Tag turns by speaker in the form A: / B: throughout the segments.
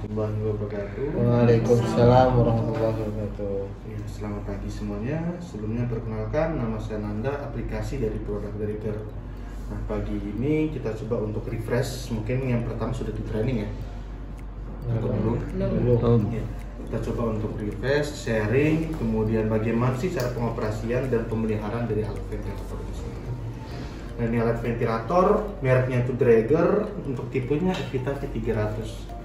A: warahmatullahi wabarakatuh.
B: Waalaikumsalam warahmatullahi wabarakatuh.
A: Ya, selamat pagi semuanya. Sebelumnya perkenalkan, nama saya Nanda, aplikasi dari Product Director. Nah, pagi ini kita coba untuk refresh. Mungkin yang pertama sudah di training ya. Untuk belum? Ya. Kita coba untuk refresh, sharing, kemudian bagaimana sih cara pengoperasian dan pemeliharaan dari alat ventilator di sini. Nah, ini alat ventilator, mereknya itu Draeger, untuk tipenya Evita V300.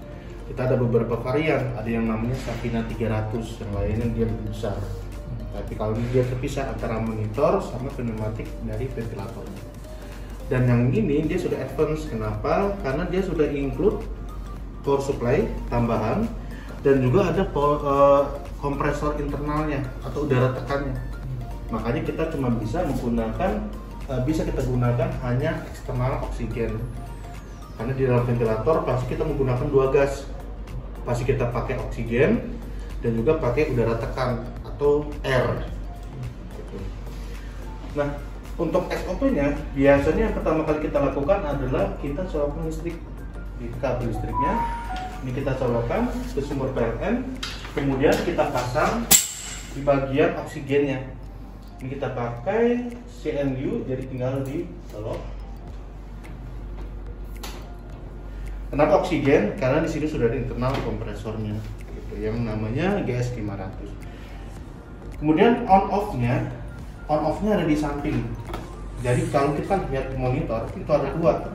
A: Kita ada beberapa varian, ada yang namanya Safina 300, yang lainnya dia lebih besar. Tapi kalau ini dia terpisah antara monitor sama pneumatik dari ventilator. Dan yang ini dia sudah advance, kenapa? Karena dia sudah include power supply tambahan dan juga ada kompresor internalnya atau udara tekannya. Makanya kita cuma bisa kita gunakan hanya eksternal oksigen. Karena di dalam ventilator pasti kita menggunakan dua gas. Pasti kita pakai oksigen dan juga pakai udara tekan atau air. Nah, untuk SOP-nya biasanya yang pertama kali kita lakukan adalah kita colokkan listrik di kabel listriknya. Ini kita colokkan ke sumber PLN, kemudian kita pasang di bagian oksigennya. Ini kita pakai CNU, jadi tinggal dicolok. Kenapa oksigen? Karena di sini sudah ada internal kompresornya, gitu, yang namanya GS 500. Kemudian on-off-nya ada di samping. Jadi kalau kita lihat di monitor itu ada dua,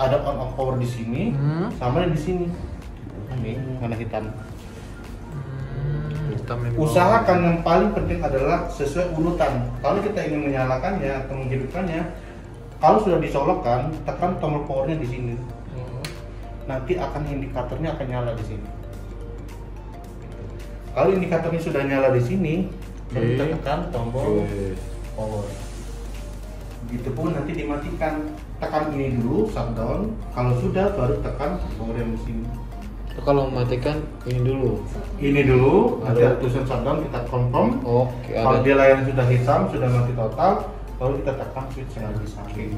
A: ada on-off power di sini, sama di sini. Ini warna hitam. Usahakan yang paling penting adalah sesuai urutan. Kalau kita ingin menyalakannya atau menghidupkannya, kalau sudah dicolokkan, tekan tombol powernya di sini. Nanti akan indikatornya akan nyala di sini. Kalau indikatornya sudah nyala di sini, baru kita tekan tombol power. Begitupun nanti dimatikan. Tekan ini dulu shutdown. Kalau sudah baru tekan power yang di sini.
B: Kalau mematikan ini dulu.
A: Ini dulu, nanti ada tulisan shutdown, kita confirm.
B: Oke.
A: Kalau dia layar sudah hitam, sudah mati total, baru kita tekan switch yang di samping.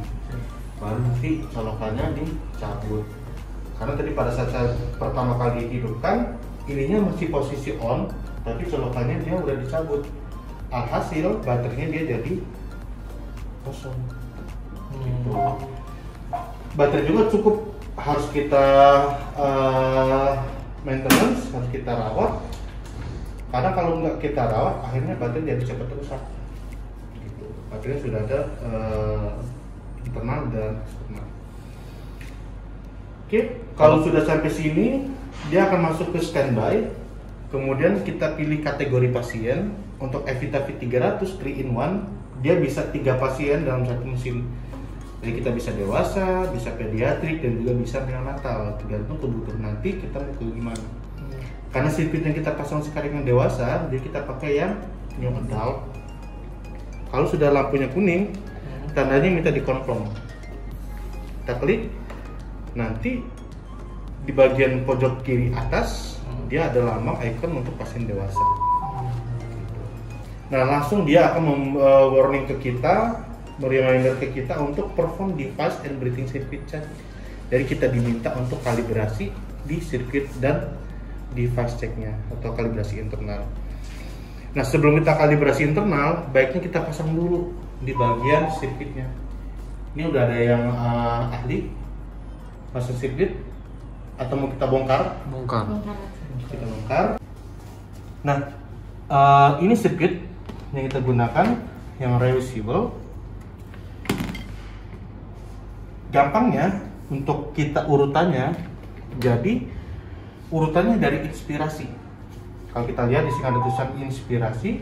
A: Baru nanti colokannya dicabut. Karena tadi pada saat saya pertama kali hidupkan, ininya masih posisi on, tapi colokannya dia udah dicabut. Alhasil baterainya dia jadi kosong. Gitu. Baterai juga cukup harus kita maintenance, harus kita rawat. Karena kalau nggak kita rawat, akhirnya baterai jadi cepat rusak. Gitu. Baterai sudah ada internal dan eksternal. Oke, kalau sudah sampai sini, dia akan masuk ke standby. Kemudian kita pilih kategori pasien. Untuk Evita V300 3-in-1, dia bisa 3 pasien dalam satu mesin. Jadi kita bisa dewasa, bisa pediatrik, dan juga bisa neonatal. Tergantung kebutuhan nanti kita mau ke gimana. Karena sirkuit yang kita pasang sekarang yang dewasa, jadi kita pakai yang new adult. Kalau sudah lampunya kuning, tandanya minta dikonfirm. Kita klik, nanti di bagian pojok kiri atas dia ada lambang icon untuk pasien dewasa. Nah, langsung dia akan warning ke kita, reminder ke kita untuk perform device and breathing circuit check. Jadi kita diminta untuk kalibrasi di sirkuit dan device checknya atau kalibrasi internal. Nah, sebelum kita kalibrasi internal, baiknya kita pasang dulu di bagian sirkuitnya. Ini udah ada yang ahli pasang sirkuit atau mau kita bongkar?
B: Bongkar.
A: Kita bongkar. Nah, ini sirkuit yang kita gunakan yang reversible. Gampangnya untuk kita urutannya, jadi urutannya dari inspirasi. Kalau kita lihat di sini ada tulisan inspirasi,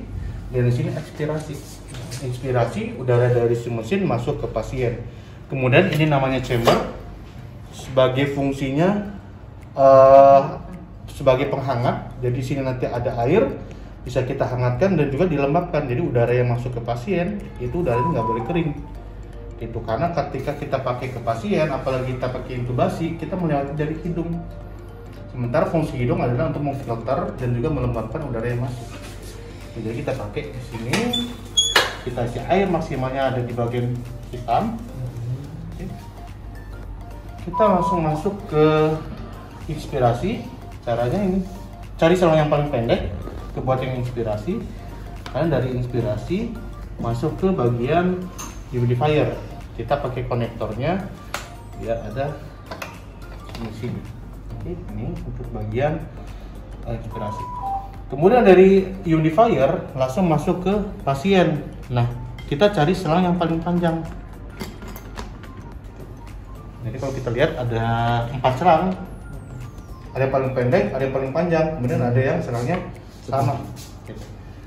A: dan di sini ekspirasi. Inspirasi udara dari si mesin masuk ke pasien. Kemudian ini namanya chamber, sebagai fungsinya sebagai penghangat. Jadi di sini nanti ada air, bisa kita hangatkan dan juga dilembabkan. Jadi udara yang masuk ke pasien itu udaranya nggak boleh kering. Itu karena ketika kita pakai ke pasien, apalagi kita pakai intubasi, kita melewati dari hidung. Sementara fungsi hidung adalah untuk memfilter dan juga melembabkan udara yang masuk. Jadi kita pakai di sini, kita isi air maksimalnya ada di bagian hitam. Kita langsung masuk ke inspirasi. Caranya ini, cari selang yang paling pendek, buat yang inspirasi. Karena dari inspirasi masuk ke bagian humidifier. Kita pakai konektornya biar ada di sini. Oke, ini untuk bagian inspirasi. Kemudian dari humidifier langsung masuk ke pasien. Nah, kita cari selang yang paling panjang. Jadi kalau kita lihat ada 4 selang. Ada yang paling pendek, ada yang paling panjang, kemudian ada yang selangnya sama.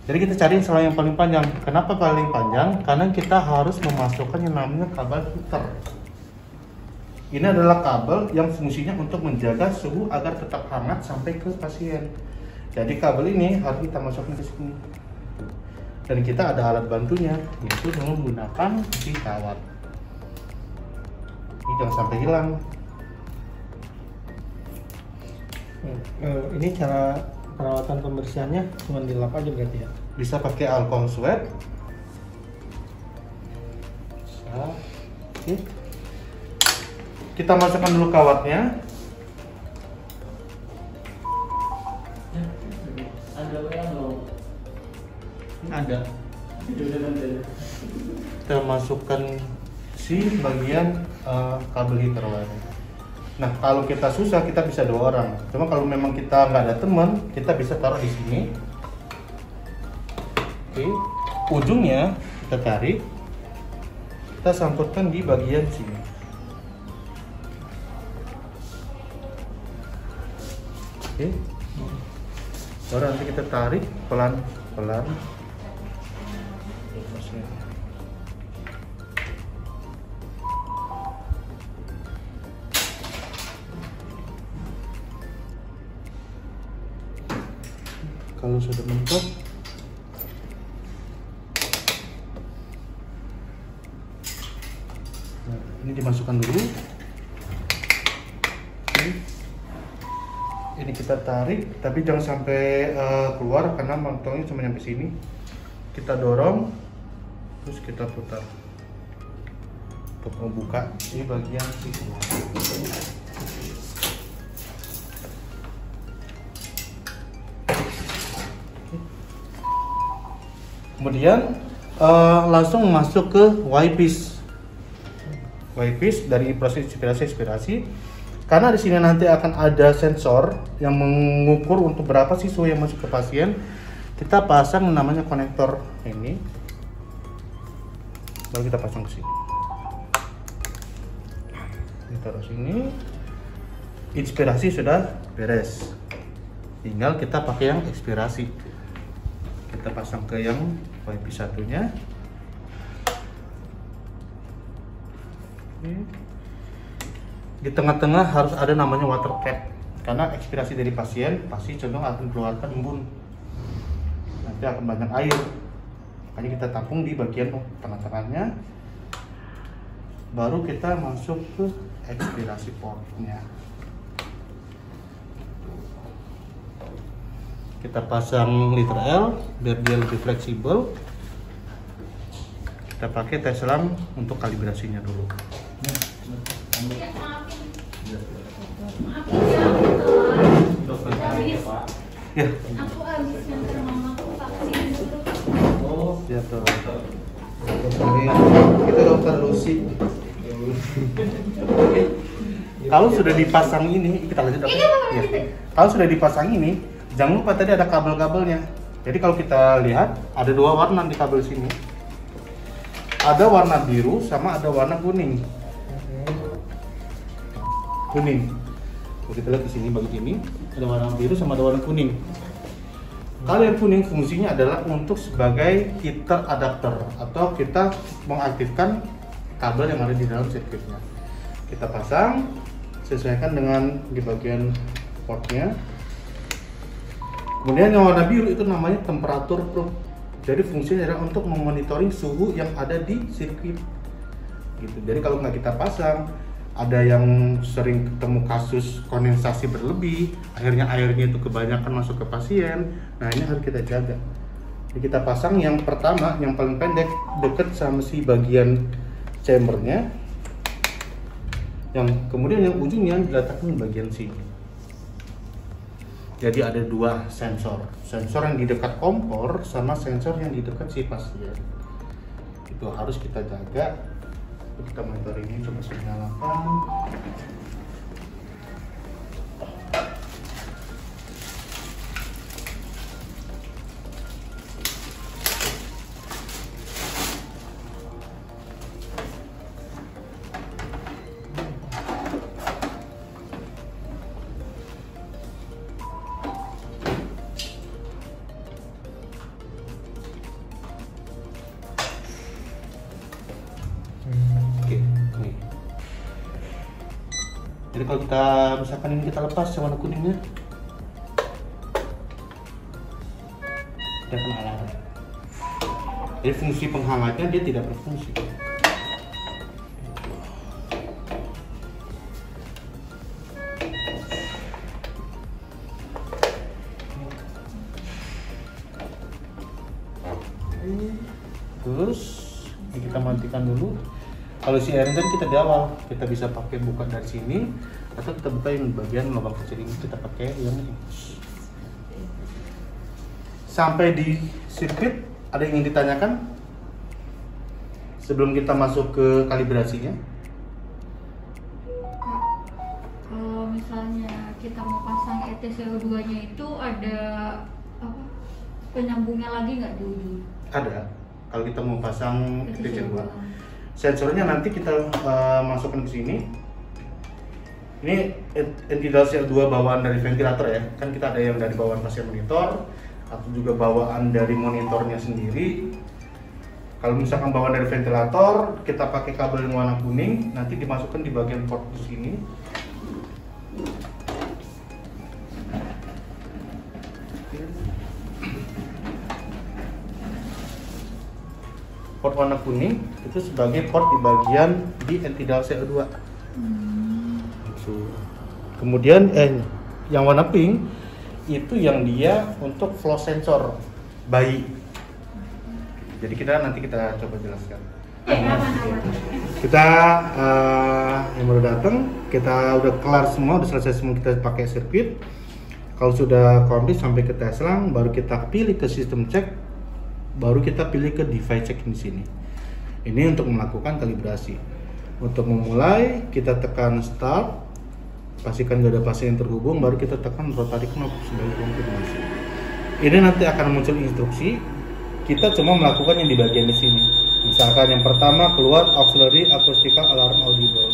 A: Jadi kita cari selang yang paling panjang. Kenapa paling panjang? Karena kita harus memasukkan yang namanya kabel heater. Ini adalah kabel yang fungsinya untuk menjaga suhu agar tetap hangat sampai ke pasien. Jadi kabel ini harus kita masukkan ke sini. Dan kita ada alat bantunya, yaitu dengan menggunakan si kawat. Ini jangan sampai hilang.
C: Ini cara perawatan pembersihannya cuma dilap aja berarti ya?
A: Bisa pakai alkohol sweat. Bisa. Oke. Kita masukkan dulu kawatnya. Ada. Kita masukkan si bagian kabel heater wire. Nah, kalau kita susah kita bisa 2 orang. Cuma kalau memang kita nggak ada teman, kita bisa taruh di sini. Oke, ujungnya kita tarik, kita sangkutkan di bagian sini. Oke, baru nanti kita tarik pelan-pelan. Kalau sudah mentok, nah, ini dimasukkan dulu. Ini kita tarik, tapi jangan sampai keluar karena mantongnya cuma sampai sini. Kita dorong, terus kita putar untuk membuka di bagian sini. Kemudian langsung masuk ke Y-piece. Y-piece dari proses inspirasi. Karena di sini nanti akan ada sensor yang mengukur untuk berapa sih suhu yang masuk ke pasien. Kita pasang namanya konektor ini. Lalu kita pasang ke sini. Kita taruh sini. Inspirasi sudah beres. Tinggal kita pakai yang ekspirasi. Kita pasang ke yang Y-piece satunya. Di tengah-tengah harus ada namanya water cap, karena ekspirasi dari pasien pasti cenderung akan keluarkan embun. Nanti akan banyak air. Makanya kita tampung di bagian tengah-tengahnya. Baru kita masuk ke ekspirasi portnya. Kita pasang liter L biar dia lebih fleksibel. Kita pakai tes selang untuk kalibrasinya dulu. Ya.
D: Aku habis nganter mamaku vaksin dulu.
A: Ya tuh. Kita dokter Lucy. Kalau sudah dipasang ini, kita lanjut dokter. Ya. Kalau sudah dipasang ini, jangan lupa tadi ada kabel-kabelnya. Jadi kalau kita lihat ada 2 warna di kabel sini. Ada warna biru sama ada warna kuning. Kuning. Kalau kita lihat di sini bagian ini ada warna biru sama ada warna kuning. Kalau yang kuning fungsinya adalah untuk sebagai heater adapter atau kita mengaktifkan kabel yang ada di dalam sirkuitnya. Kita pasang, sesuaikan dengan di bagian portnya. Kemudian yang warna biru itu namanya temperatur probe. Jadi fungsinya adalah untuk memonitoring suhu yang ada di sirkuit. Gitu. Jadi kalau nggak kita pasang, ada yang sering ketemu kasus kondensasi berlebih, akhirnya airnya itu kebanyakan masuk ke pasien. Nah ini harus kita jaga. Jadi kita pasang yang pertama, yang paling pendek, dekat sama si bagian chambernya. Yang kemudian yang ujungnya diletakkan di bagian sini. Jadi ada dua sensor yang di dekat kompor sama sensor yang di dekat si pasien. Itu harus kita jaga. Kita monitor ini, coba saya nyalakan. Oke, nih. Jadi kalau kita misalkan ini kita lepas yang warna kuningnya, dia akan alarm. Jadi fungsi penghangatnya dia tidak berfungsi. Terus ini kita matikan dulu. Kalau si airing kan kita di awal, kita bisa pakai buka dari sini atau kita buka yang bagian lubang kecil ini, kita pakai yang ini. Sampai di sirkuit, ada yang ingin ditanyakan sebelum kita masuk ke kalibrasinya?
D: Kalau misalnya kita mau pasang ETCO2 nya itu ada apa penyambungnya lagi nggak di ujung?
A: Ada. Kalau kita mau pasang ETC2, sensornya nanti kita masukkan ke sini. Ini NT2 bawaan dari ventilator ya. Kan kita ada yang dari bawaan pasien monitor atau juga bawaan dari monitornya sendiri. Kalau misalkan bawaan dari ventilator, kita pakai kabel yang warna kuning, nanti dimasukkan di bagian port di sini. Port warna kuning itu sebagai port di bagian di NT2. Kemudian yang warna pink itu yang dia untuk flow sensor bayi. Jadi nanti kita coba jelaskan. Kita yang baru datang, kita udah kelar semua, udah selesai semua, kita pakai sirkuit. Kalau sudah komplit sampai ke tes lang, baru kita pilih ke sistem cek. Baru kita pilih ke device check di sini. Ini untuk melakukan kalibrasi. Untuk memulai, kita tekan start, pastikan gak ada pasien yang terhubung, baru kita tekan rotary knob sebagai konfirmasi. Ini nanti akan muncul instruksi. Kita cuma melakukan yang di bagian di sini. Misalkan yang pertama keluar auxiliary acoustical alarm audible.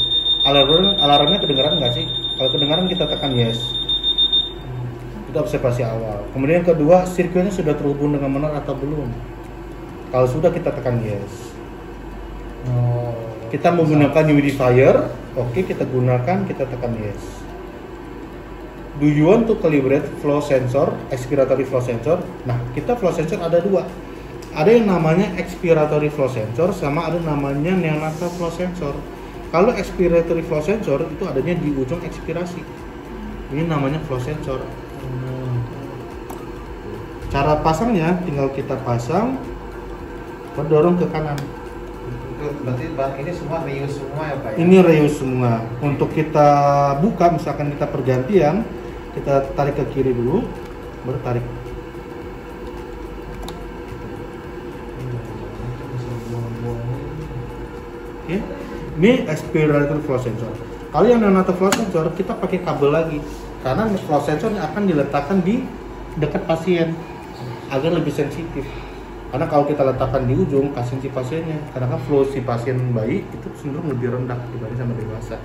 A: Alarmnya kedengaran nggak sih? Kalau kedengaran kita tekan yes. Itu observasi awal. Kemudian yang kedua, sirkuitnya sudah terhubung dengan benar atau belum? Kalau sudah, kita tekan yes. Kita menggunakan humidifier, oke, kita gunakan, kita tekan yes. Do you want to calibrate flow sensor, expiratory flow sensor? Nah, kita flow sensor ada dua. Ada yang namanya expiratory flow sensor, sama ada namanya neonatal flow sensor. Kalau expiratory flow sensor itu adanya di ujung ekspirasi. Ini namanya flow sensor. Cara pasangnya tinggal kita pasang, berdorong ke kanan.
B: Berarti ini semua reuse semua ya Pak ya?
A: Ini reuse semua. Untuk kita buka, misalkan kita pergantian, kita tarik ke kiri dulu, baru tarik. Oke. Ini expiratory flow sensor. Kalau yang neonatal flow sensor, kita pakai kabel lagi, karena flow sensor akan diletakkan di dekat pasien agar lebih sensitif. Karena kalau kita letakkan di ujung, kasihan si pasiennya, karena kan flow si pasien bayi itu cenderung lebih rendah dibanding sama dewasa.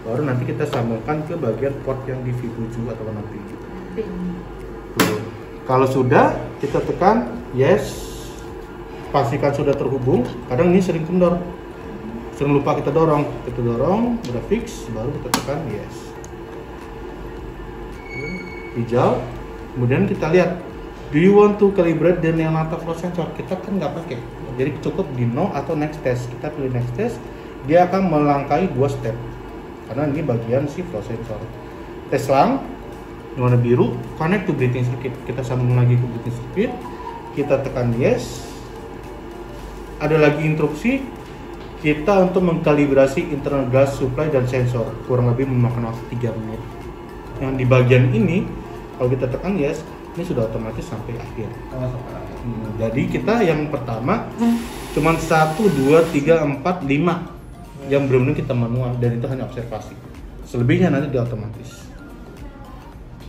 A: Baru nanti kita sambungkan ke bagian port yang di V7 atau warna pink. Kalau sudah, kita tekan yes, pastikan sudah terhubung. Kadang ini sering kendor, sering lupa kita dorong, udah fix, baru kita tekan yes. Hijau, kemudian kita lihat. Do you want to calibrate the neonatal flow sensor? Kita kan nggak pakai, jadi cukup di no atau next test. Kita pilih next test, dia akan melangkahi 2 step, karena ini bagian si flow sensor. Tes lang, warna biru, connect to breathing circuit. Kita sambung lagi ke breathing circuit, kita tekan yes. Ada lagi instruksi kita untuk mengkalibrasi internal gas supply dan sensor, kurang lebih memakan waktu 3 menit. Yang di bagian ini Kalau kita tekan yes, ini sudah otomatis sampai akhir.
B: Oh, sampai akhir.
A: Jadi kita yang pertama cuman 1, 2, 3, 4, 5 yang benar-benar kita manual dan itu hanya observasi. Selebihnya nanti dia otomatis.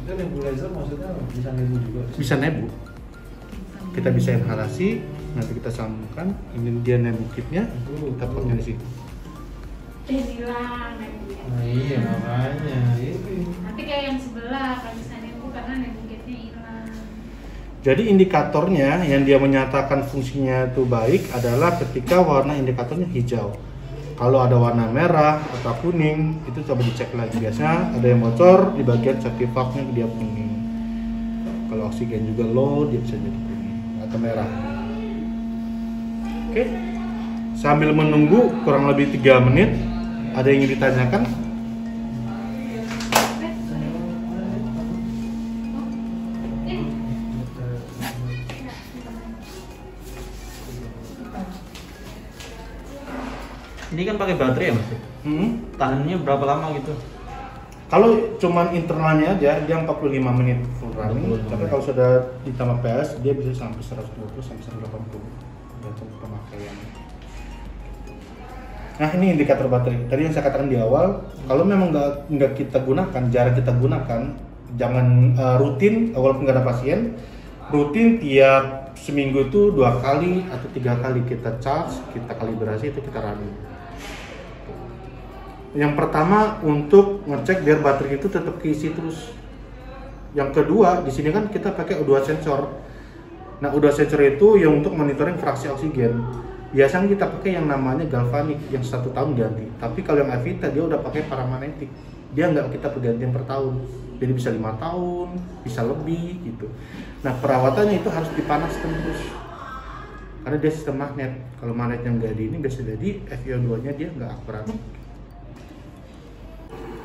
B: Itu nebulizer maksudnya bisa nebu juga?
A: Bisa nebu. Kita bisa inhalasi, nanti kita sambungkan. Ini dia nebu kitnya, kita pakai di situ.
D: hilang nebu.
B: Nah iya makanya ini.
D: Nanti kayak yang sebelah kalau bisa nebu karena nebu kitnya hilang.
A: Jadi indikatornya yang dia menyatakan fungsinya itu baik adalah ketika warna indikatornya hijau. Kalau ada warna merah atau kuning, itu coba dicek lagi. Biasanya ada yang bocor di bagian safety valve-nya dia kuning. Kalau oksigen juga low, dia bisa jadi kuning atau merah. Oke. Sambil menunggu kurang lebih 3 menit, ada yang ingin ditanyakan?
C: Ini kan pakai baterai ya mas? Tahannya berapa lama gitu?
A: Kalau cuman internalnya aja, dia 45 menit full running.
C: 45
A: Tapi
C: menit.
A: kalau sudah ditambah PS, dia bisa sampai 120 sampai 180 tergantung pemakaian. Nah ini indikator baterai. Tadi yang saya katakan di awal, kalau memang nggak kita gunakan, jarang kita gunakan, jangan rutin. Walaupun nggak ada pasien, rutin tiap seminggu itu 2 kali atau 3 kali kita charge, kita kalibrasi, itu kita running. Yang pertama untuk ngecek biar baterai itu tetap keisi terus. Yang kedua di sini kan kita pakai O2 sensor. Nah O2 sensor itu yang untuk monitoring fraksi oksigen. Biasanya kita pakai yang namanya galvanik yang 1 tahun ganti. Tapi kalau yang Avita dia udah pakai paramagnetik. Dia nggak kita pergantian per tahun. Jadi bisa 5 tahun, bisa lebih gitu. Nah perawatannya itu harus dipanaskan terus. Karena dia sistem magnet. Kalau magnetnya nggak di ini bisa jadi FiO2-nya dia nggak akurat.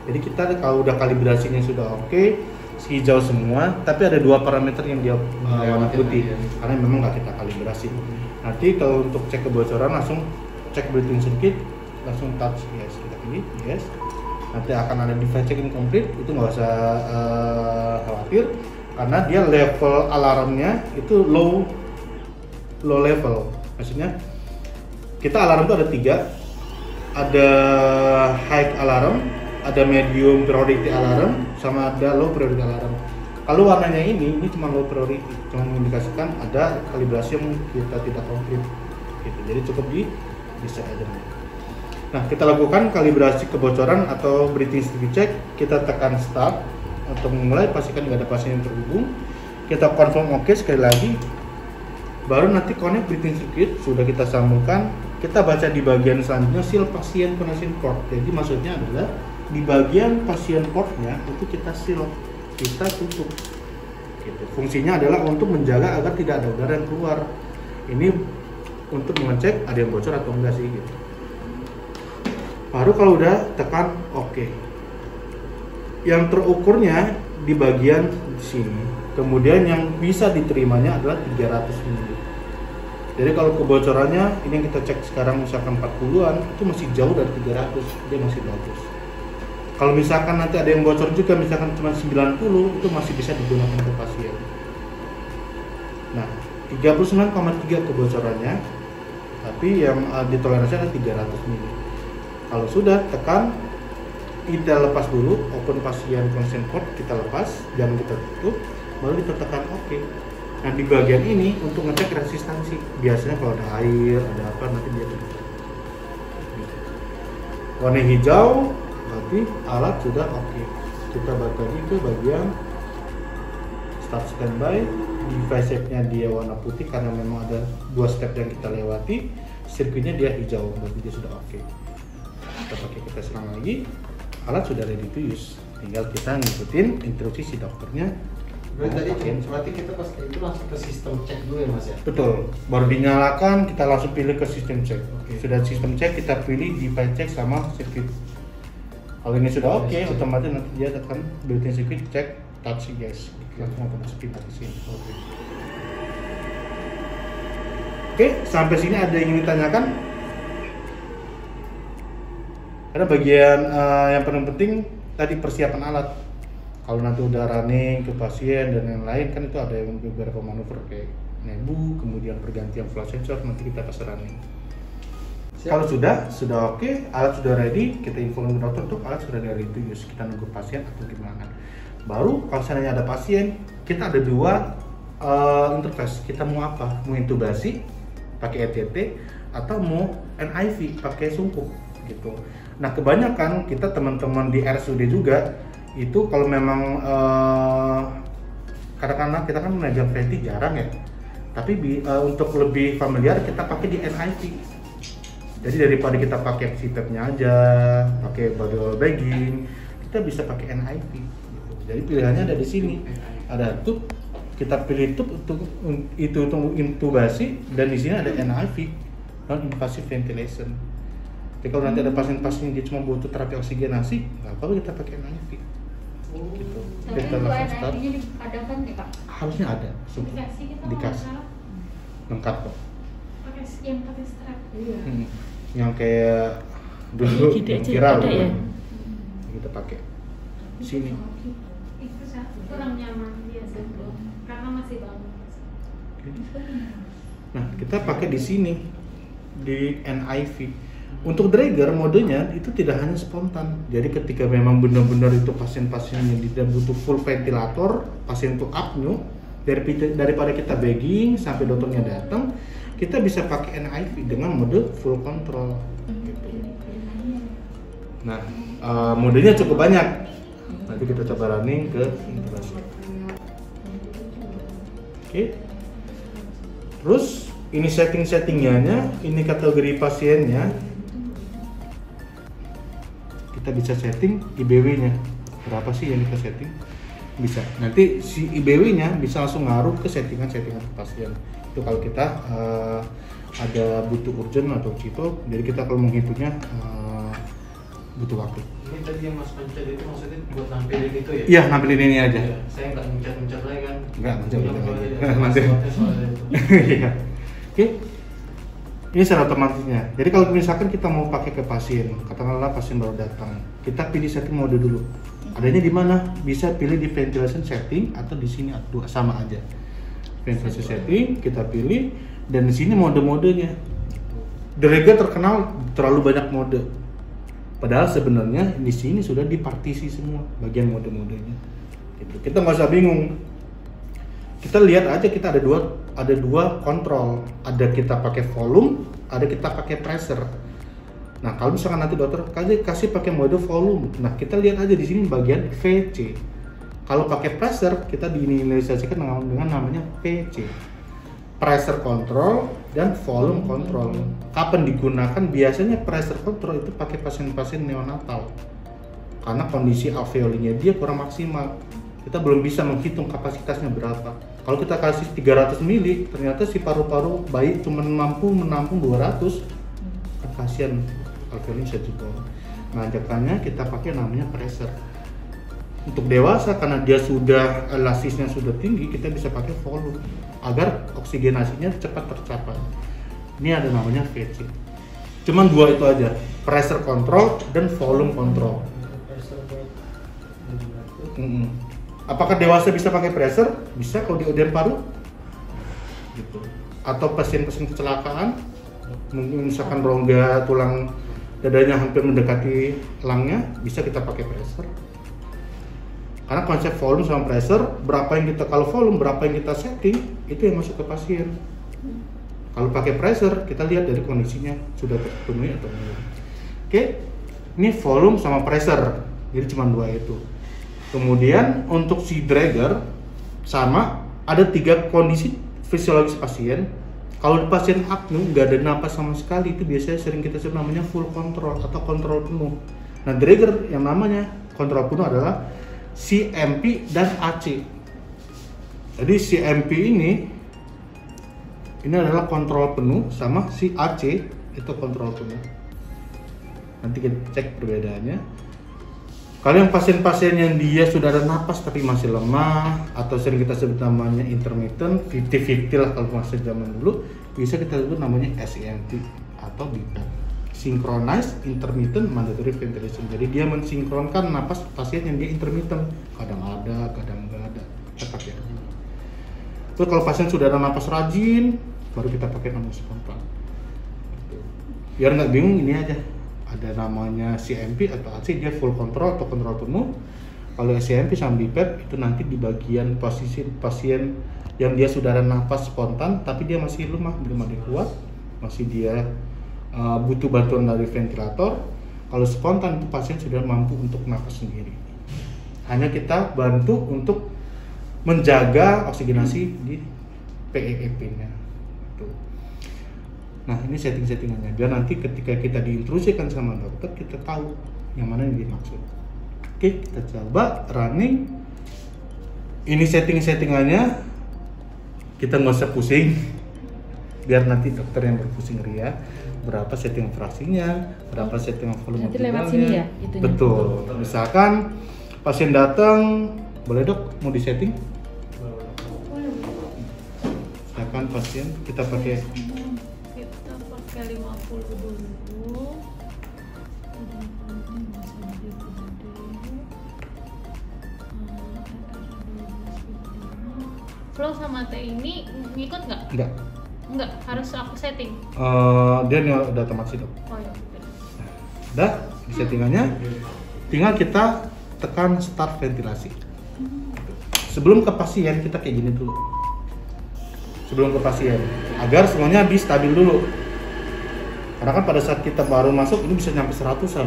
A: Jadi kita kalau udah kalibrasinya sudah oke, hijau semua, tapi ada 2 parameter yang dia warna putih, karena memang nggak kita kalibrasi. Nanti kalau untuk cek kebocoran langsung cek breathing circuit, langsung touch yes, kita pilih yes. Nanti akan ada device check incomplete, itu nggak usah khawatir, karena dia level alarmnya itu low level. Maksudnya kita alarm itu ada 3, ada high alarm, ada medium priority alarm, sama ada low priority alarm. Kalau warnanya ini cuma low priority, cuma mengindikasikan ada kalibrasi yang kita tidak komplit gitu. Jadi cukup di set aja. Nah kita lakukan kalibrasi kebocoran atau breathing circuit check. Kita tekan start untuk memulai, pastikan nggak ada pasien yang terhubung. Kita confirm oke sekali lagi, baru nanti connect breathing circuit sudah kita sambungkan. Kita baca di bagian selanjutnya seal pasien connection port. Jadi maksudnya adalah di bagian pasien portnya itu kita seal, kita tutup gitu. Fungsinya adalah untuk menjaga agar tidak ada udara yang keluar. Ini untuk mengecek ada yang bocor atau enggak sih gitu. Baru kalau udah tekan oke. Yang terukurnya di bagian sini. Kemudian yang bisa diterimanya adalah 300 ml. Jadi kalau kebocorannya ini yang kita cek sekarang misalkan 40-an, itu masih jauh dari 300, dia masih bagus. Kalau misalkan nanti ada yang bocor juga, misalkan cuma 90, itu masih bisa digunakan ke pasien. Nah, 39,3 kebocorannya, tapi yang ditoleransi ada 300 ml. Kalau sudah, tekan, kita lepas dulu, open pasien consent port, kita lepas, jangan kita tutup, baru kita tekan oke. Nah, di bagian ini untuk ngecek resistansi. Biasanya kalau ada air, ada apa, nanti dia tutup. Warna hijau, berarti alat sudah oke. Kita balik lagi ke bagian start standby. Device check-nya dia warna putih karena memang ada 2 step yang kita lewati. Sirkuitnya dia hijau, berarti dia sudah oke. Kita pakai, kita serang lagi. Alat sudah ready to use. Tinggal kita ngikutin instruksi si dokternya.
B: Berarti kita pas itu langsung ke sistem cek dulu ya mas ya?
A: Betul, baru dinyalakan kita langsung pilih ke sistem cek. Sudah sistem cek kita pilih device check sama circuit. Kalau ini sudah oke, otomatis nanti dia tekan built-in circuit cek touch yes, langsung otomatis pindah ke sini. Oke, sampai sini ada yang ingin ditanyakan? Karena bagian yang paling penting tadi persiapan alat. Kalau nanti udah running ke pasien dan yang lain kan itu ada yang beberapa manuver kayak nebu, kemudian pergantian flow sensor, nanti kita pas running. Kalau sudah oke, alat sudah ready, kita inform ke dokter untuk alat sudah ready to use. Kita nunggu pasien atau gimana. Baru kalau seandainya ada pasien, kita ada dua interface. Kita mau apa? Mau intubasi pakai ETT atau mau NIV pakai sungkup gitu. Nah kebanyakan kita teman-teman di RSUD juga itu kalau memang kadang-kadang kita kan memegang venti jarang ya. Tapi untuk lebih familiar kita pakai di NIV. Jadi daripada kita pakai CPAP-nya aja, pakai body bagging, kita bisa pakai NIV. Gitu. Jadi pilihannya ada di sini. Ada tube, kita pilih tube untuk intubasi, dan di sini ada NIV, non-invasive ventilation. Jadi kalau nanti ada pasien-pasien yang cuma butuh terapi oksigenasi, nggak perlu kita pakai NIV. Gitu.
D: Tapi
A: Kita
D: untuk
A: langsung start.
D: NIV-nya ada kan nggak Kak?
A: Harusnya ada.
E: Dikasih kita
A: Dikasih. Lengkap kok.
E: pakai yang pakai strap.
D: Iya.
A: Yang kayak dulu
F: Gede aja
A: viral
F: ada ya?
A: kita pakai sini.
E: Itu kurang nyaman biasa karena masih bangun.
A: Nah kita pakai di sini di NIV. Untuk Draeger modenya itu tidak hanya spontan. Jadi ketika memang benar-benar itu pasien-pasien yang tidak butuh full ventilator, pasien itu apneu, daripada kita bagging sampai dokternya datang, kita bisa pakai NIV dengan mode full control. Gitu. Nah modenya cukup banyak. Nanti kita coba running ke intubasi. Oke. Terus ini setting-settingannya, ini kategori pasiennya. Kita bisa setting IBW-nya berapa sih yang kita setting, bisa nanti si IBW-nya bisa langsung ngaruh ke settingan-settingan pasien. Itu kalau kita ada butuh urgent atau cito, jadi kita kalau menghitungnya butuh waktu.
B: Ini tadi yang Mas pencet itu maksudnya buat nampilin itu ya?
A: Iya, nampilin ini aja.
B: Iya, saya nggak mencet-mencet lagi kan?
A: Nggak mencet-mencet lagi.
B: Masih.
A: Iya. Oke. Ini secara otomatisnya. Jadi kalau misalkan kita mau pakai ke pasien, katakanlah pasien baru datang, kita pilih setting mode dulu. Adanya di mana? Bisa pilih di ventilation setting atau di sini sama aja. Ventilation setting kita pilih, dan di sini mode-modenya. Draeger terkenal terlalu banyak mode. Padahal sebenarnya di sini sudah dipartisi semua bagian mode-modenya. Gitu. Kita nggak usah bingung. Kita lihat aja, kita ada dua kontrol. Ada kita pakai volume, ada kita pakai pressure. Nah kalau misalkan nanti dokter kasih pakai mode volume, nah kita lihat aja di sini bagian VC. Kalau pakai pressure kita diinisiasikan dengan namanya PC, pressure control dan volume control. Kapan digunakan? Biasanya pressure control itu pakai pasien-pasien neonatal karena kondisi alveolinya dia kurang maksimal. Kita belum bisa menghitung kapasitasnya berapa. Kalau kita kasih 300 mili, ternyata si paru-paru bayi cuma mampu menampung 200, kan kasihan alveolin bisa jebol. Nah, makanya kita pakai namanya pressure. Untuk dewasa karena dia sudah elastisnya sudah tinggi, kita bisa pakai volume agar oksigenasinya cepat tercapai. Ini ada namanya VC. Cuman dua itu aja, pressure control dan volume control. Apakah dewasa bisa pakai pressure? Bisa kalau di ODM paru. Gitu. Atau pasien-pasien kecelakaan, mungkin misalkan rongga tulang dadanya hampir mendekati elangnya, bisa kita pakai pressure. Karena konsep volume sama pressure, kalau volume berapa yang kita setting, itu yang masuk ke pasien. Kalau pakai pressure, kita lihat dari kondisinya sudah terpenuhi atau belum. Oke, ini volume sama pressure, jadi cuma dua itu. Kemudian untuk si Draeger sama, ada 3 kondisi fisiologis pasien. Kalau pasien apneu nggak ada napas sama sekali, itu biasanya sering kita sebut namanya full control atau kontrol penuh. Nah Draeger yang namanya kontrol penuh adalah CMP dan AC. Jadi CMP ini adalah kontrol penuh, sama si AC itu kontrol penuh. Nanti kita cek perbedaannya. Kalau yang pasien-pasien yang dia sudah ada napas tapi masih lemah atau sering kita sebut namanya intermittent, 50-50 lah kalau masih zaman dulu, bisa kita sebut namanya SENT atau BPAP. synchronized intermittent mandatory ventilation. Jadi dia mensinkronkan napas pasien yang dia intermittent, kadang ada, kadang nggak ada, tetap ya. Terus kalau pasien sudah ada napas rajin, baru kita pakai napas spontan. Biar nggak bingung, ini aja ada namanya CMP atau AC, dia full control atau kontrol penuh. Kalau CMP sama BPAP itu nanti di bagian posisi pasien yang dia sudah ada napas spontan tapi dia masih lemah, belum ada kuat, masih dia butuh bantuan dari ventilator. Kalau spontan itu pasien sudah mampu untuk napas sendiri. Hanya kita bantu untuk menjaga oksigenasi di PEEP-nya. Nah, ini setting-settingannya. Biar nanti ketika kita diinstruksikan sama dokter, kita tahu yang mana yang dimaksud. Oke, kita coba running. Ini setting-settingannya. Kita nggak usah pusing. Biar nanti dokter yang berpusing ria. Berapa setting fraksinya, berapa setting volume
F: nanti lewat sini ya itunya.
A: Betul. Misalkan pasien datang, boleh dok mau disetting? Misalkan pasien kita pakai
E: 50 dulu. Flow sama T ini ngikut nggak? Enggak, harus aku setting.
A: Dia udah otomatis dok.
E: Oh ya.
A: Udah di settingannya, tinggal kita tekan start ventilasi. Sebelum ke pasien kita kayak gini dulu. Sebelum ke pasien, agar semuanya stabil dulu. Karena kan pada saat kita baru masuk ini bisa nyampe 100-an.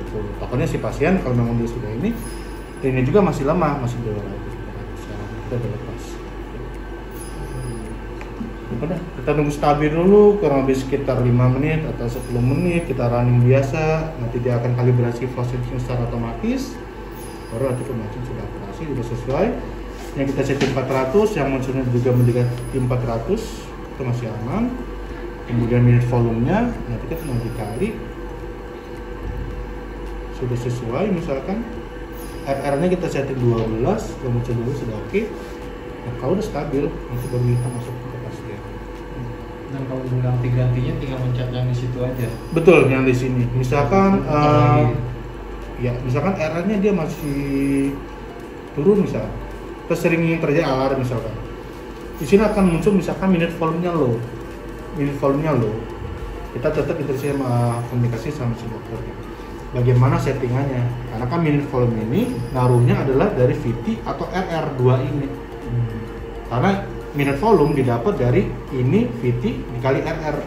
A: Gitu. Takutnya si pasien kalau memang dia sudah ini juga masih lemah, masih 200. Kita udah lepas. Udah, kita tunggu stabil dulu kurang lebih sekitar 5 menit atau 10 menit, kita running biasa. Nanti dia akan kalibrasi flow sensing secara otomatis. Baru nanti pemacing sudah operasi, sudah sesuai. Yang kita setting 400, yang munculnya juga mendekati 400, itu masih aman. Kemudian minute volumenya nanti kita tinggal dikali sudah sesuai, misalkan RR-nya kita setting 12, kalau muncul dulu sudah oke. Nah, kalau udah stabil, nanti baru kita masuk ke pasien.
B: Dan kalau ganti-gantinya tinggal mencet yang di situ aja.
A: Betul, yang di sini. Misalkan ya, misalkan RR-nya dia masih turun misalkan. Terus sering terjadi alarm misalkan. Di sini akan muncul misalkan minute volume-nya low. Minute volume-nya low. Kita tetap interaksi sama komunikasi sama si dokternya. Bagaimana settingannya? Karena kan minute volume ini naruhnya adalah dari VT atau RR2 ini. Karena minute volume didapat dari ini VT dikali RR.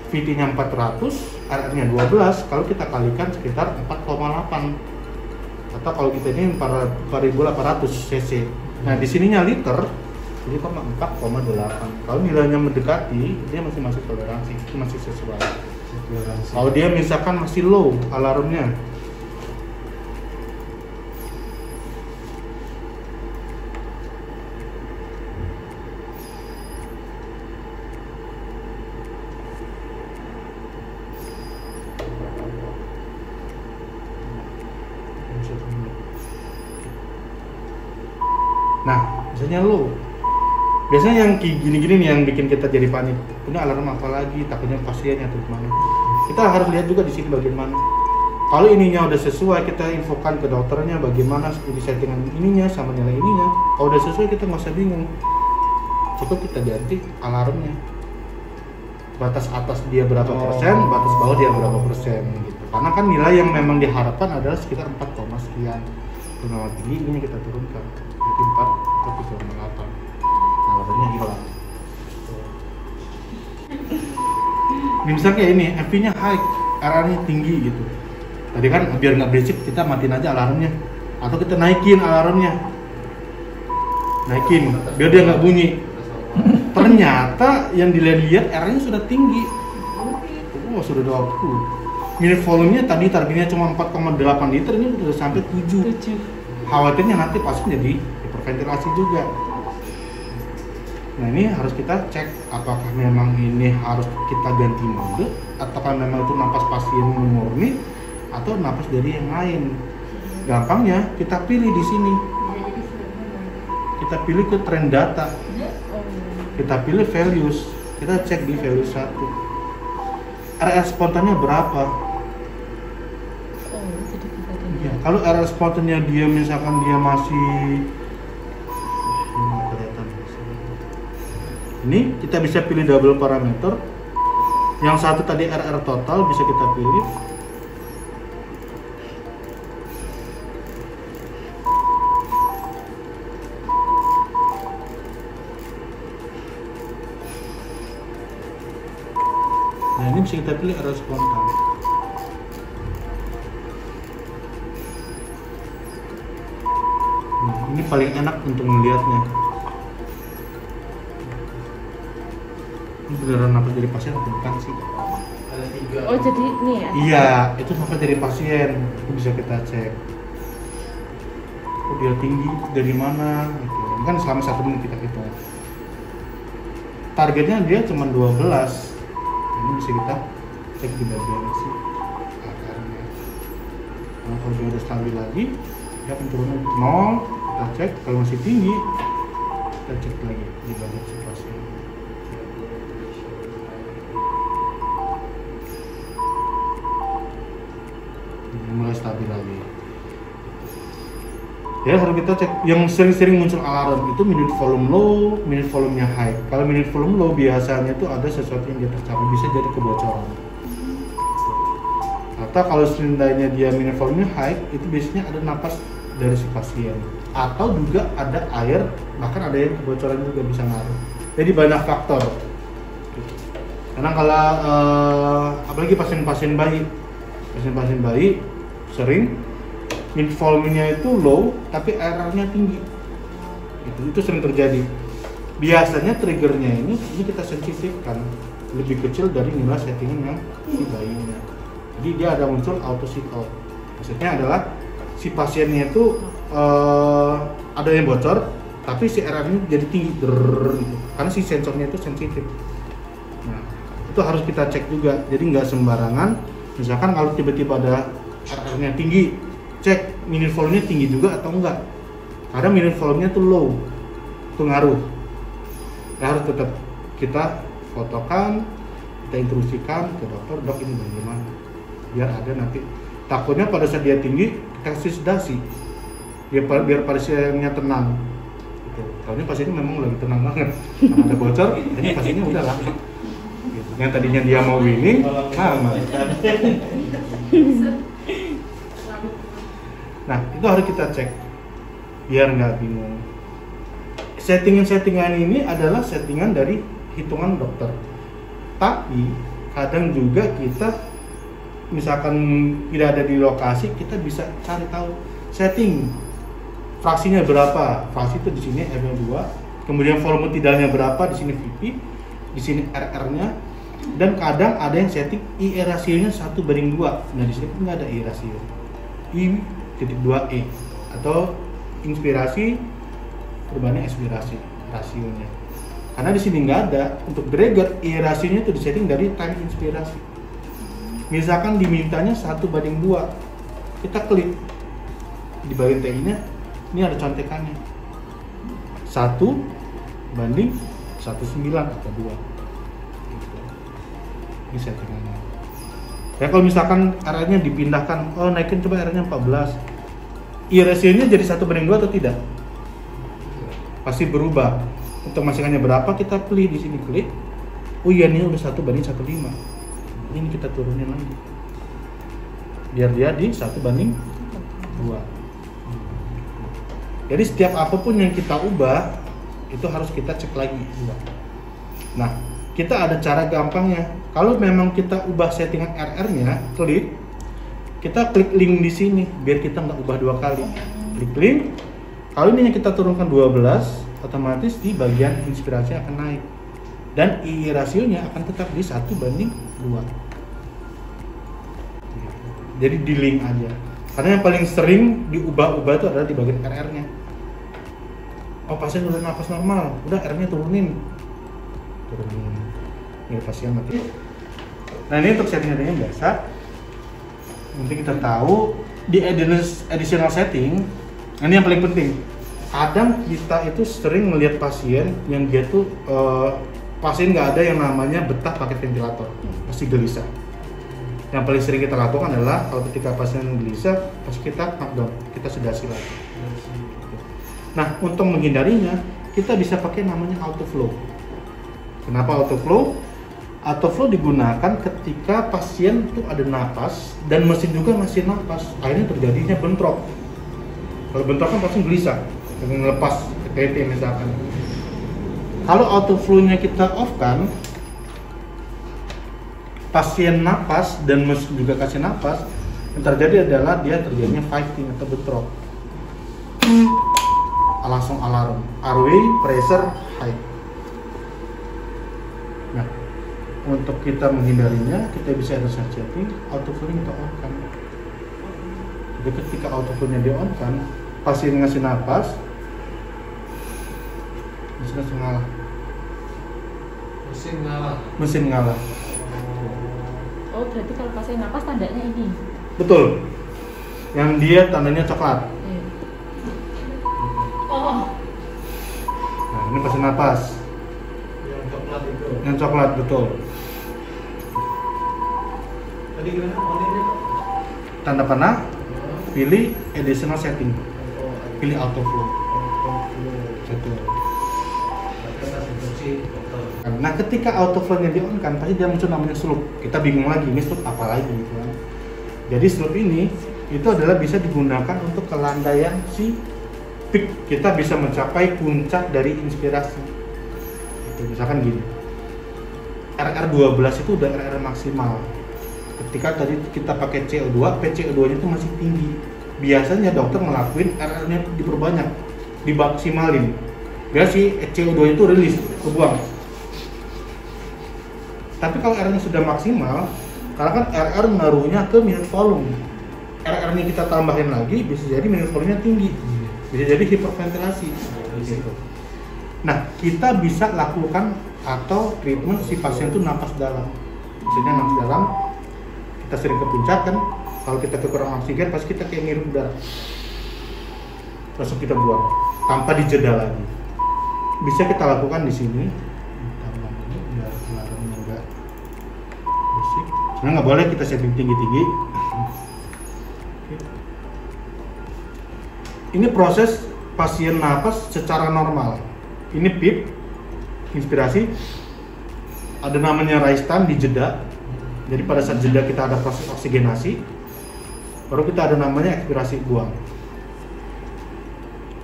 A: VT-nya 400, RR-nya 12, kalau kita kalikan sekitar 4,8. Atau kalau kita ini 4.800 cc. Nah, di sininya liter, jadi 4,8. Kalau nilainya mendekati, dia masih masuk toleransi, itu masih sesuai. Kalau dia misalkan masih low alarmnya, nah, misalnya low. Biasanya yang gini-gini nih yang bikin kita jadi panik. Ini alarm apa lagi? Takutnya pasiennya atau gimana? Kita harus lihat juga di sini bagian mana. Kalau ininya udah sesuai, kita infokan ke dokternya bagaimana di settingan ininya sama nilai ininya. Kalau udah sesuai, kita nggak usah bingung. Cukup kita ganti alarmnya. Batas atas dia berapa persen, batas bawah dia berapa persen gitu. Karena kan nilai yang memang diharapkan adalah sekitar 4, sekian. Kalau tinggi ini kita turunkan. Jadi 4 atau 3,8. Alarmnya hilang. Ini misalnya kayak ini, FP-nya high, RR-nya tinggi gitu. Tadi kan biar nggak berisik kita matiin aja alarmnya, atau kita naikin alarmnya, naikin biar dia nggak bunyi. Ternyata yang dilihat R-nya sudah tinggi, sudah 20. Minute volume-nya tadi targetnya cuma 4,8 liter, ini sudah sampai 7. Khawatirnya nanti pasien jadi hiperventilasi juga. Nah, ini harus kita cek apakah memang ini harus kita ganti mode, ataukah memang itu napas pasien murni atau napas dari yang lain. Gampangnya kita pilih di sini. Kita pilih ke trend data. Kita pilih values. Kita cek di value 1. RR spontannya berapa.
F: Oh, jadi kita tanya.
A: Ya, kalau RR spontannya dia misalkan dia masih nggak kelihatan. Ini kita bisa pilih double parameter. Yang satu tadi RR total bisa kita pilih. Nah, ini bisa kita pilih RR spontan. Nah, ini paling enak untuk melihatnya. Ini beneran napas dari pasien atau bukan sih?
B: Ada 3.
F: Oh, jadi ini ya?
A: Iya, itu napas dari pasien. Itu bisa kita cek. Oh, dia tinggi dari mana? Gitu. Ini kan selama 1 menit kita hitung. Targetnya dia cuma 12. Ini bisa kita cek di bagian si akarnya. Nah, kalau dia udah stabil lagi, dia akan turun lagi 0. Kita cek, kalau masih tinggi, kita cek lagi di bagian si pasien. Ini mulai stabil lagi. Ya, kalau kita cek yang sering-sering muncul alarm itu minute volume low, minute volumenya high. Kalau minute volume low biasanya itu ada sesuatu yang dia tercapai, bisa jadi kebocoran. Atau kalau seandainya dia minute volumenya high, itu biasanya ada napas dari si pasien. Atau juga ada air, bahkan ada yang kebocoran juga bisa ngaruh. Jadi banyak faktor. Karena kalau apalagi pasien-pasien bayi sering minute volumenya itu low tapi RR-nya tinggi. Itu sering terjadi. Biasanya triggernya ini kita sensitifkan lebih kecil dari nilai settingan yang di bayinya. Jadi dia ada muncul auto sit out. Maksudnya adalah si pasiennya itu ada yang bocor tapi si RR-nya jadi tinggi gitu. Karena si sensornya itu sensitif. Nah, itu harus kita cek juga. Jadi nggak sembarangan. Misalkan kalau tiba-tiba ada RR-nya tinggi, cek minute volume-nya tinggi juga atau enggak. Karena minute volume-nya tuh low, itu ngaruh. Ya, harus tetap kita fotokan, kita intrusikan ke dokter, dok ini bagaimana, biar ada nanti. Takutnya pada saat dia tinggi, kita kasih sedasi, biar pasiennya tenang. Gitu. Tahunya pasiennya memang lagi tenang banget, karena ada bocor, ini pasiennya udah lah. Gitu. Yang tadinya dia mau winning, aman. Nah, itu harus kita cek biar nggak bingung. Settingan-settingan ini adalah settingan dari hitungan dokter. Tapi kadang juga kita misalkan tidak ada di lokasi, kita bisa cari tahu setting fraksinya berapa. Fraksi itu di sini R-nya 2, kemudian volume tidalnya berapa, di sini VP, di sini RR-nya, dan kadang ada yang setting I rasionya 1:2. Nah, di sini nggak ada I rasio. I.2E atau inspirasi perubahannya ekspirasi rasionya. Karena di sini nggak ada, untuk Draeger I rasionya itu disetting dari time inspirasi. Misalkan dimintanya 1:2, kita klik di bagian TI-nya, ini ada contekannya 1:19 atau 2. Ini settingannya. Ya, kalau misalkan R-nya dipindahkan, naikin coba R-nya 14, I rasionya jadi 1:2 atau tidak? Pasti berubah. Untuk masukannya berapa kita pilih di sini, klik. Oh iya, ini udah 1:1,5. Ini kita turunin lagi. Biar dia di 1:2. Jadi setiap apapun yang kita ubah itu harus kita cek lagi. Nah, kita ada cara gampangnya. Kalau memang kita ubah settingan RR-nya, kita klik link di sini biar kita nggak ubah 2 kali. Klik link. Kalau ini kita turunkan 12, otomatis di bagian inspirasi akan naik. Dan I rasionya akan tetap di 1:2. Jadi di link aja. Karena yang paling sering diubah-ubah itu adalah di bagian RR-nya. Oh, pasien udah nafas normal, udah R-nya turunin. Ini pasien mati. Nah, ini untuk setting-settingnya biasa. Nanti kita tahu di additional setting. Ini yang paling penting. Kadang kita itu sering melihat pasien yang dia tuh pasien nggak ada yang namanya betah pakai ventilator, pasti gelisah. Yang paling sering kita lakukan adalah kalau ketika pasien gelisah, pas kita knockdown, kita sedasi lagi. Nah, untuk menghindarinya, kita bisa pakai namanya autoflow. Kenapa autoflow? Autoflow digunakan ketika pasien tuh ada napas dan mesin juga masih napas, akhirnya terjadinya bentrok. Kalau bentrok kan pasien gelisah, ngelepas TT misalkan. Kalau autoflow-nya kita off kan, pasien napas dan mesin juga kasih napas, yang terjadi adalah dia terjadinya fighting atau bentrok. Langsung alarm, airway pressure high. Nah, untuk kita menghindarinya, kita bisa reset setting autoflow kita on kan. Jadi ketika autoflow-nya di on kan, pasien ngasih napas, mesin ngalah. Mesin ngalah.
F: Oh, berarti kalau pasien napas tandanya ini.
A: Betul. Yang dia tandanya coklat.
F: Iya.
E: Oh,
A: Nah, ini pasien napas.
B: Yang coklat itu.
A: Yang coklat betul.
B: Tadi gimana? Onnya
A: Tanda panah, pilih additional setting. Pilih autoflow. Betul. Nah, ketika autoflow-nya di-on kan, pasti dia muncul namanya slope. Kita bingung lagi, ini slope apa lagi gitu kan. Jadi slope ini itu adalah bisa digunakan untuk kelandaian si peak. Kita bisa mencapai puncak dari inspirasi. Gitu, misalkan gini. RR12 itu udah RR maksimal. Ketika tadi kita pakai CO2, PCO2-nya itu masih tinggi. Biasanya dokter ngelakuin RR-nya diperbanyak, dimaksimalin. Biar si CO2 itu rilis, kebuang. Tapi kalau RR-nya sudah maksimal, karena kan RR ngaruhnya ke minute volume. RR-nya kita tambahin lagi, bisa jadi minute volume-nya tinggi. Bisa jadi hiperventilasi. Gitu. Nah, kita bisa lakukan atau treatment si pasien itu napas dalam. Misalnya napas dalam, kita sering ke puncak kan, kalau kita kekurangan oksigen, pasti kita kayak ngirup udara. Langsung kita buang, tanpa dijeda lagi. Bisa kita lakukan di sini. Biar kelihatannya enggak berisik. Sebenarnya nggak boleh kita setting tinggi-tinggi. Ini proses pasien napas secara normal. Ini PIP, inspirasi. Ada namanya rise time di jeda. Jadi pada saat jeda kita ada proses oksigenasi. Baru kita ada namanya ekspirasi buang.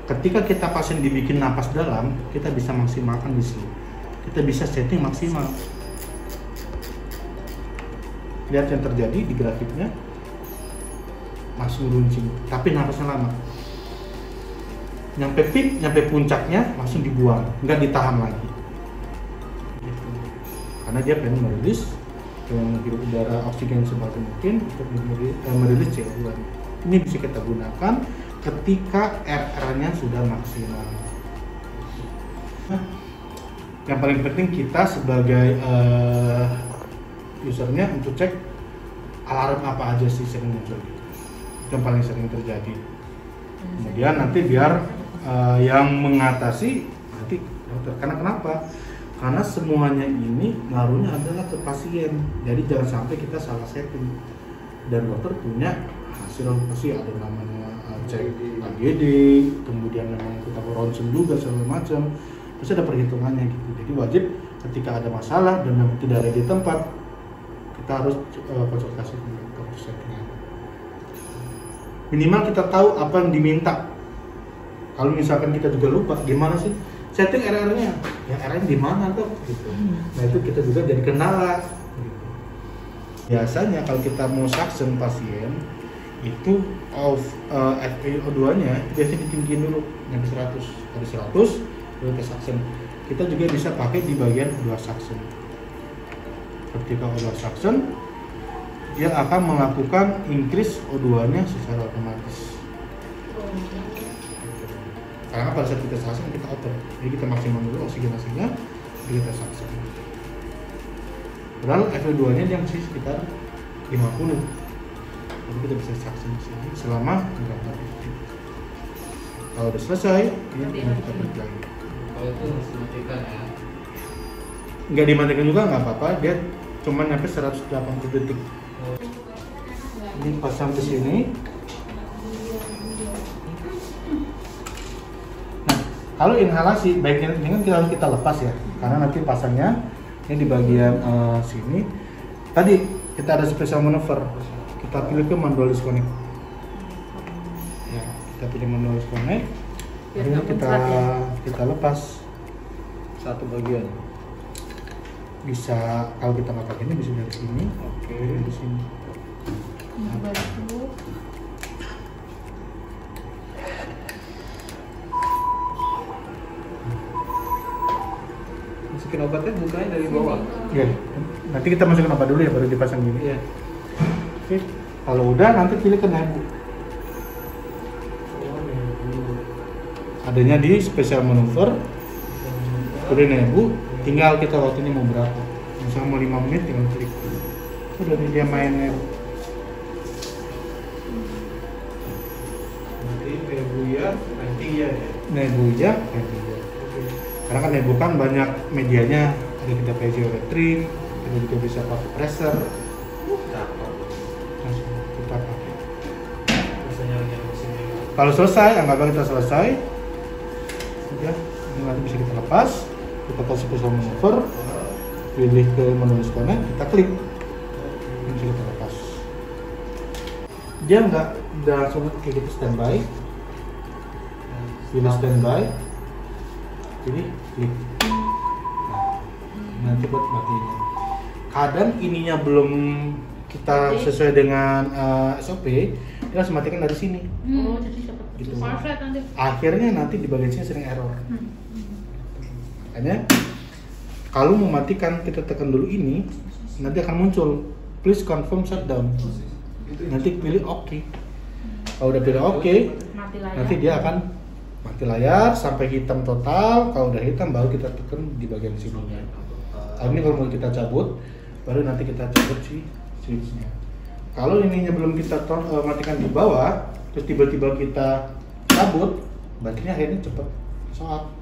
A: Ketika kita pasien dibikin napas dalam, kita bisa maksimalkan di sini. Kita bisa setting maksimal. Lihat yang terjadi di grafiknya, langsung runcing, tapi napasnya lama. Nyampe peak, nyampe puncaknya, langsung dibuang, nggak ditahan lagi. Gitu. Karena dia pengen merilis, menghirup udara oksigen sebanyak mungkin untuk merilis CO2. Ini bisa kita gunakan ketika RR-nya sudah maksimal. Nah, yang paling penting kita sebagai usernya untuk cek alarm apa aja sih sering muncul. Itu yang paling sering terjadi. Kemudian nanti biar yang mengatasi nanti dokter. Karena kenapa? Karena semuanya ini ngaruhnya adalah ke pasien. Jadi jangan sampai kita salah setting. Dan dokter punya hasil pasti ada namanya cek AGD, kemudian memang kita ronsen juga segala macam, terus ada perhitungannya gitu. Jadi wajib ketika ada masalah dan tidak ada di tempat, kita harus konsultasi dengan dokter settingnya. Minimal kita tahu apa yang diminta. Kalau misalkan kita juga lupa, gimana sih setting RR-nya? Ya RR-nya di mana tuh? Gitu. Nah itu kita juga jadi kendala. Gitu. Biasanya kalau kita mau suction pasien itu FiO2-nya biasanya ditinggiin dulu sampai 100. Ada 100 baru ke suction. Kita juga bisa pakai di bagian O2 suction. Ketika O2 suction, dia akan melakukan increase O2-nya secara otomatis. Karena pada saat kita suction kita open, jadi kita maksimal dulu oksigenasinya, jadi kita suction. Padahal FiO2-nya dia masih sekitar 50. Jadi kita bisa suction di sini selama beberapa detik. Kalau udah selesai, ini kita balik lagi.
B: Kalau itu harus dimatikan ya.
A: Nggak dimatikan juga nggak apa-apa, dia cuma nyampe 180 detik. Ini pasang ke sini. Nah, kalau inhalasi baiknya ini kan kita lepas ya, karena nanti pasangnya ini di bagian sini. Tadi kita ada special maneuver, kita pilih ke manual disconnect. Ya, kita pilih manual disconnect.
F: Biar
A: Ini
F: nggak muncrat ya.
A: kita lepas
C: Satu bagian.
A: bisa, kalau kita nggak pakai ini bisa dari sini. Oke, di sini.
D: Ini batu.
C: Masukin obatnya bukanya dari bawah.
A: Ya, nanti kita masukin apa dulu ya baru dipasang gini.
C: Iya.
A: Oke, kalau udah nanti pilih ke nebu. Adanya di special maneuver, udah nebu, tinggal kita waktunya mau berapa. Misalnya mau 5 menit tinggal klik. Udah nih dia main nebu.
C: Nanti nebu ya, nanti ya.
A: Nebu ya, karena kan nebu kan banyak medianya, ada kita piezoelektrik, kita juga bisa pakai pressure, langsung kita pakai.
C: Biasanya yang di sini.
A: Kalau selesai, anggaplah kita selesai, udah, ini nanti bisa kita lepas, kita kasih special maneuver, pilih ke menu disconnect, kita klik, ini bisa kita lepas. Dia nggak langsung kayak gitu standby, pilih standby, pilih klik. Nah, nanti buat matinya. Kadang ininya belum kita sesuai dengan SOP, kita harus matikan dari sini.
F: Oh, jadi dapat
A: Gitu.
E: Perfect nanti.
A: Akhirnya nanti di bagian sini sering error. Makanya kalau mau matikan kita tekan dulu ini, nanti akan muncul please confirm shutdown. Nanti pilih oke. Kalau udah pilih oke,
F: mati layar.
A: nanti dia akan mati layar sampai hitam total. Kalau udah hitam baru kita tekan di bagian sininya. Ini kalau mau kita cabut, baru nanti kita cabut si switchnya. Kalau ininya belum kita matikan di bawah, terus tiba-tiba kita cabut, baterainya akhirnya cepet soak.